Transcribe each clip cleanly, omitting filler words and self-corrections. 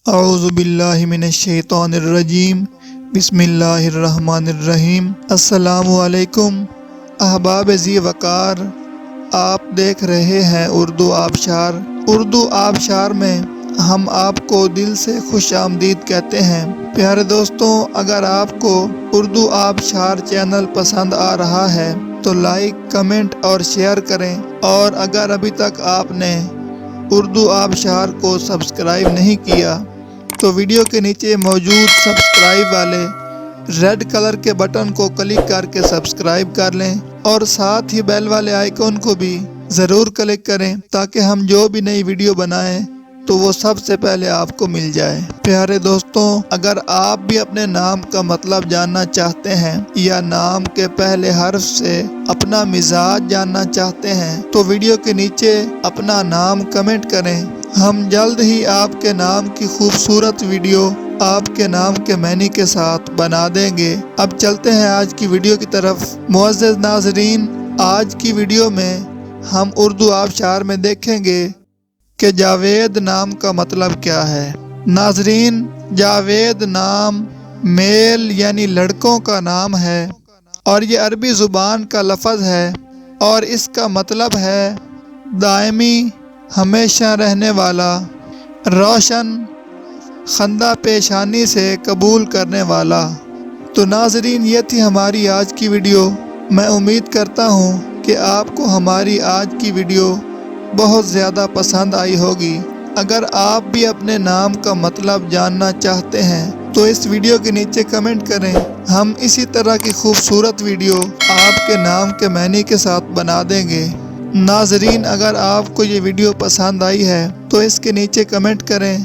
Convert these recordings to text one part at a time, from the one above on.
اعوذ باللہ من الشیطان الرجیم بسم اللہ الرحمن الرحیم۔ السلام علیکم احباب ذی وقار، آپ دیکھ رہے ہیں اردو آبشار۔ اردو آبشار میں ہم آپ کو دل سے خوش آمدید کہتے ہیں۔ پیارے دوستوں، اگر آپ کو اردو آبشار چینل پسند آ رہا ہے تو لائک، کمنٹ اور شیئر کریں، اور اگر ابھی تک آپ نے اردو آبشار کو سبسکرائب نہیں کیا تو ویڈیو کے نیچے موجود سبسکرائب والے ریڈ کلر کے بٹن کو کلک کر کے سبسکرائب کر لیں، اور ساتھ ہی بیل والے آئیکن کو بھی ضرور کلک کریں تاکہ ہم جو بھی نئی ویڈیو بنائیں تو وہ سب سے پہلے آپ کو مل جائے۔ پیارے دوستوں، اگر آپ بھی اپنے نام کا مطلب جاننا چاہتے ہیں یا نام کے پہلے حرف سے اپنا مزاج جاننا چاہتے ہیں تو ویڈیو کے نیچے اپنا نام کمنٹ کریں۔ ہم جلد ہی آپ کے نام کی خوبصورت ویڈیو آپ کے نام کے معنی کے ساتھ بنا دیں گے۔ اب چلتے ہیں آج کی ویڈیو کی طرف۔ معزز ناظرین، آج کی ویڈیو میں ہم اردو آبشار میں دیکھیں گے کہ جاوید نام کا مطلب کیا ہے۔ ناظرین، جاوید نام میل یعنی لڑکوں کا نام ہے، اور یہ عربی زبان کا لفظ ہے، اور اس کا مطلب ہے دائمی، ہمیشہ رہنے والا، روشن، خندہ پیشانی سے قبول کرنے والا۔ تو ناظرین، یہ تھی ہماری آج کی ویڈیو۔ میں امید کرتا ہوں کہ آپ کو ہماری آج کی ویڈیو بہت زیادہ پسند آئی ہوگی۔ اگر آپ بھی اپنے نام کا مطلب جاننا چاہتے ہیں تو اس ویڈیو کے نیچے کمنٹ کریں۔ ہم اسی طرح کی خوبصورت ویڈیو آپ کے نام کے معنی کے ساتھ بنا دیں گے۔ ناظرین، اگر آپ کو یہ ویڈیو پسند آئی ہے تو اس کے نیچے کمنٹ کریں،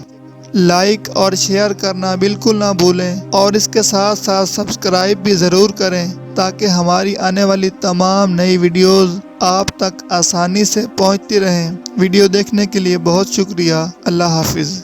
لائک اور شیئر کرنا بالکل نہ بھولیں، اور اس کے ساتھ ساتھ سبسکرائب بھی ضرور کریں تاکہ ہماری آنے والی تمام نئی ویڈیوز آپ تک آسانی سے پہنچتی رہیں۔ ویڈیو دیکھنے کے لیے بہت شکریہ۔ اللہ حافظ۔